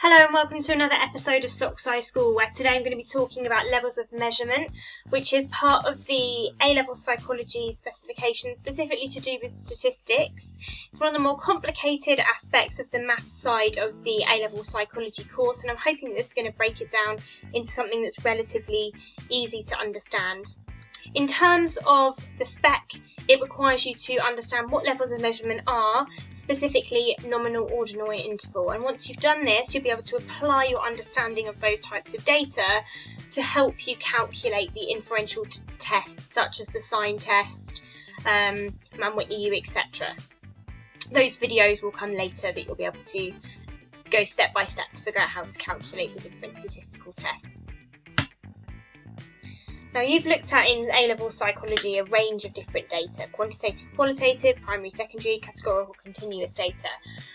Hello and welcome to another episode of Sock Size School, where today I'm going to be talking about levels of measurement, which is part of the A-level psychology specification, specifically to do with statistics. It's one of the more complicated aspects of the maths side of the A-level psychology course, and I'm hoping that this is going to break it down into something that's relatively easy to understand. In terms of the spec, it requires you to understand what levels of measurement are, specifically nominal, ordinal and interval. And once you've done this, you'll be able to apply your understanding of those types of data to help you calculate the inferential tests, such as the sign test, Mann-Whitney U, etc. Those videos will come later that you'll be able to go step by step to figure out how to calculate the different statistical tests. Now, you've looked at in A-level psychology a range of different data: quantitative, qualitative, primary, secondary, categorical, continuous data.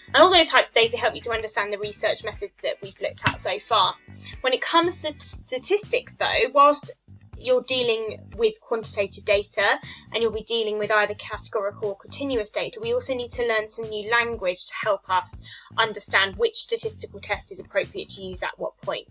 And all those types of data help you to understand the research methods that we've looked at so far. When it comes to statistics though, whilst you're dealing with quantitative data and you'll be dealing with either categorical or continuous data, we also need to learn some new language to help us understand which statistical test is appropriate to use at what point.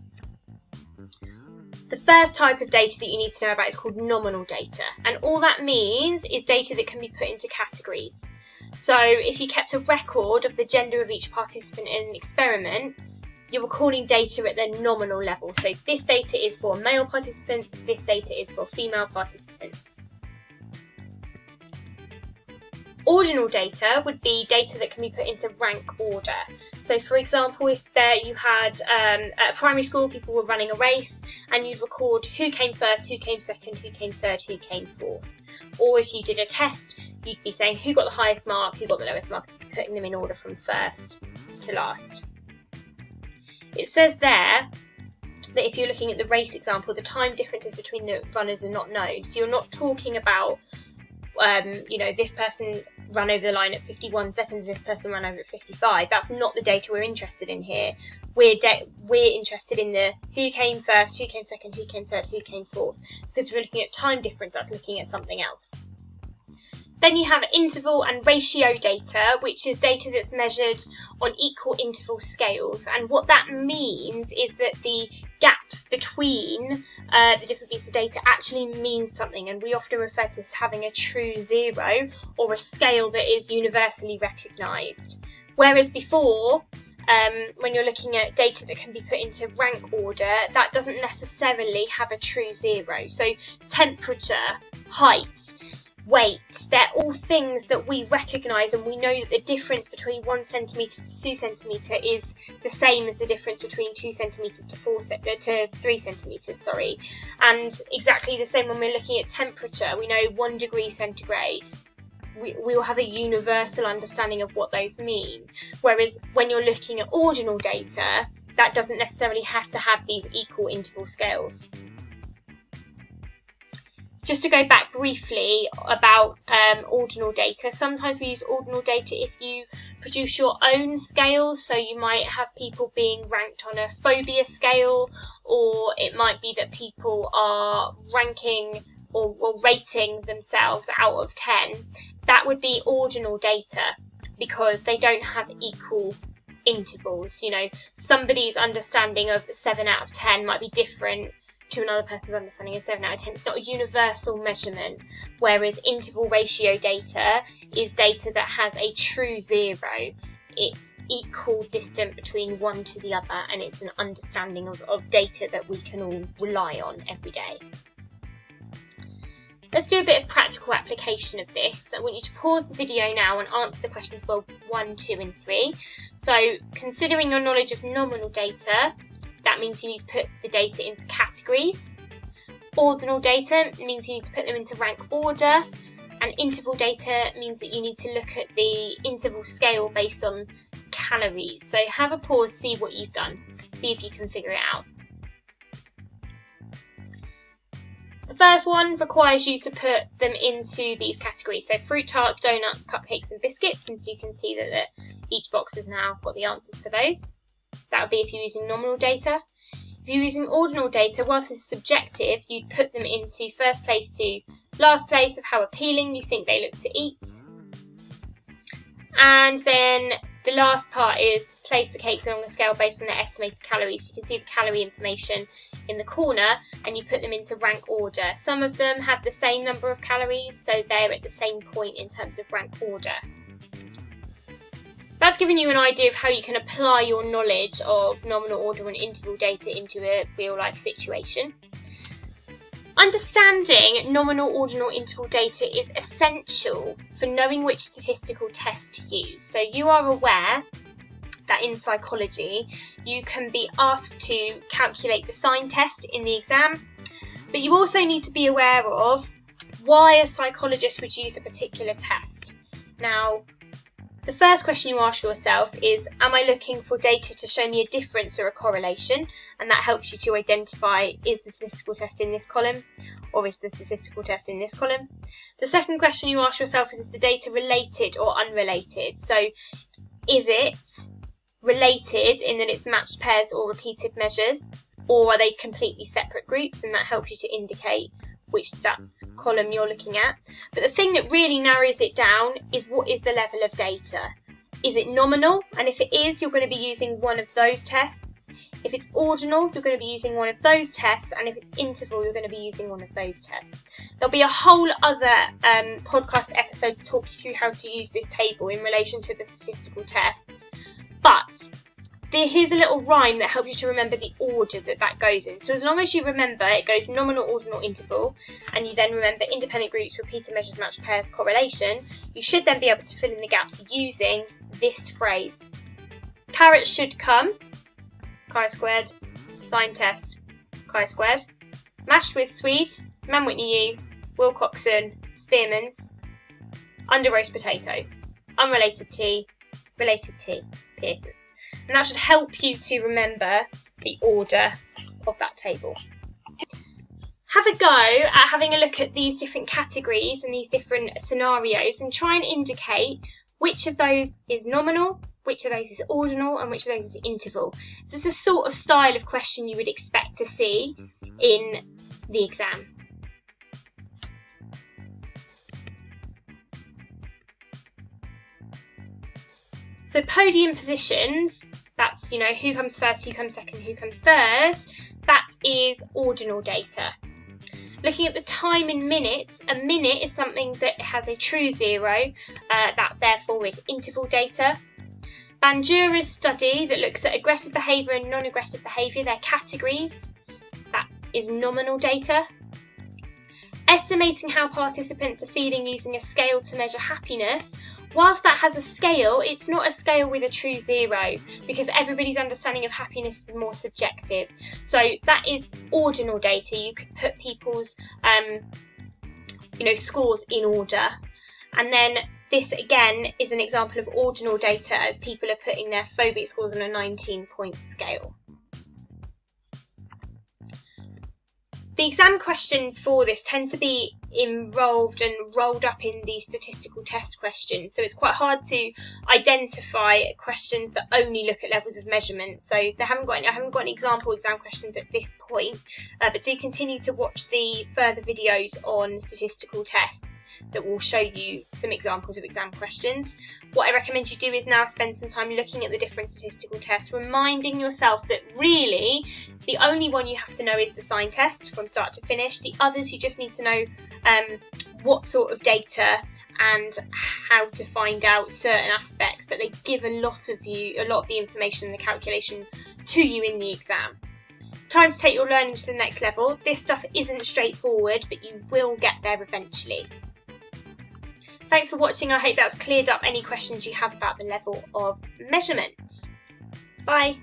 The first type of data that you need to know about is called nominal data, and all that means is data that can be put into categories. So if you kept a record of the gender of each participant in an experiment, you're recording data at the nominal level. So this data is for male participants, this data is for female participants. Ordinal data would be data that can be put into rank order. So for example, if you had at primary school, people were running a race and you'd record who came first, who came second, who came third, who came fourth. Or if you did a test, you'd be saying who got the highest mark, who got the lowest mark, putting them in order from first to last. It says there that if you're looking at the race example, the time differences between the runners are not known. So you're not talking about this person ran over the line at 51 seconds, this person ran over at 55. That's not the data we're interested in here. We're interested in the who came first, who came second, who came third, who came fourth. Because we're looking at time difference, that's looking at something else. Then you have interval and ratio data, which is data that's measured on equal interval scales. And what that means is that the gaps between the different pieces of data actually mean something. And we often refer to this as having a true zero, or a scale that is universally recognised. Whereas before, when you're looking at data that can be put into rank order, that doesn't necessarily have a true zero. So temperature, height, weight, they're all things that we recognise, and we know that the difference between 1 centimetre to 2 centimetre is the same as the difference between 2 centimetres to 3 centimetres, and exactly the same when we're looking at temperature. We know 1 degree centigrade. We will have a universal understanding of what those mean, whereas when you're looking at ordinal data, that doesn't necessarily have to have these equal interval scales. Just to go back briefly about ordinal data, sometimes we use ordinal data if you produce your own scales. So you might have people being ranked on a phobia scale, or it might be that people are ranking or rating themselves out of 10. That would be ordinal data because they don't have equal intervals. Somebody's understanding of 7 out of 10 might be different to another person's understanding of 7 out of 10. It's not a universal measurement, whereas interval ratio data is data that has a true zero. It's equal distant between one to the other, and it's an understanding of data that we can all rely on every day. Let's do a bit of practical application of this. I want you to pause the video now and answer the questions for 1, 2 and 3. So considering your knowledge of nominal data, that means you need to put the data into categories. Ordinal data means you need to put them into rank order. And interval data means that you need to look at the interval scale based on calories. So have a pause, see what you've done. See if you can figure it out. The first one requires you to put them into these categories. So fruit tarts, donuts, cupcakes and biscuits. And so you can see that each box has now got the answers for those. That would be if you're using nominal data. If you're using ordinal data, whilst it's subjective, you'd put them into first place to last place of how appealing you think they look to eat. And then the last part is place the cakes along a scale based on their estimated calories. You can see the calorie information in the corner and you put them into rank order. Some of them have the same number of calories, so they're at the same point in terms of rank order. That's given you an idea of how you can apply your knowledge of nominal, ordinal and interval data into a real life situation. Understanding nominal, ordinal, interval data is essential for knowing which statistical test to use. So you are aware that in psychology you can be asked to calculate the sign test in the exam, but you also need to be aware of why a psychologist would use a particular test. Now, the first question you ask yourself is, am I looking for data to show me a difference or a correlation? And that helps you to identify, is the statistical test in this column or is the statistical test in this column? The second question you ask yourself is the data related or unrelated? So is it related in that it's matched pairs or repeated measures, or are they completely separate groups? And that helps you to indicate which stats column you're looking at. But the thing that really narrows it down is, what is the level of data? Is it nominal? And if it is, you're going to be using one of those tests. If it's ordinal, you're going to be using one of those tests. And if it's interval, you're going to be using one of those tests. There'll be a whole other podcast episode to talk you through how to use this table in relation to the statistical tests. But here's a little rhyme that helps you to remember the order that goes in. So as long as you remember it goes nominal, ordinal, interval, and you then remember independent groups, repeated measures, matched pairs, correlation, you should then be able to fill in the gaps using this phrase. Carrots should come, chi-squared, sign test, chi-squared. Mashed with Swede, Man Whitney U, Wilcoxon, Spearman's, under roast potatoes, unrelated tea, related tea, Pearson's. And that should help you to remember the order of that table. Have a go at having a look at these different categories and these different scenarios and try and indicate which of those is nominal, which of those is ordinal, and which of those is interval. So it's the sort of style of question you would expect to see in the exam. So podium positions, that's, who comes first, who comes second, who comes third, that is ordinal data. Looking at the time in minutes, a minute is something that has a true zero, that therefore is interval data. Bandura's study that looks at aggressive behaviour and non-aggressive behaviour, their categories, that is nominal data. Estimating how participants are feeling using a scale to measure happiness, whilst that has a scale, it's not a scale with a true zero because everybody's understanding of happiness is more subjective. So that is ordinal data. You could put people's scores in order. And then this again is an example of ordinal data as people are putting their phobic scores on a 19-point scale. The exam questions for this tend to be involved and rolled up in the statistical test questions, so it's quite hard to identify questions that only look at levels of measurement. So I haven't got any example exam questions at this point, but do continue to watch the further videos on statistical tests that will show you some examples of exam questions. What I recommend you do is now spend some time looking at the different statistical tests, reminding yourself that really the only one you have to know is the sign test from start to finish. The others you just need to know what sort of data and how to find out certain aspects, but they give a lot of the information and the calculation to you in the exam. It's time to take your learning to the next level. This stuff isn't straightforward, but you will get there eventually. Thanks for watching. I hope that's cleared up any questions you have about the level of measurement. Bye.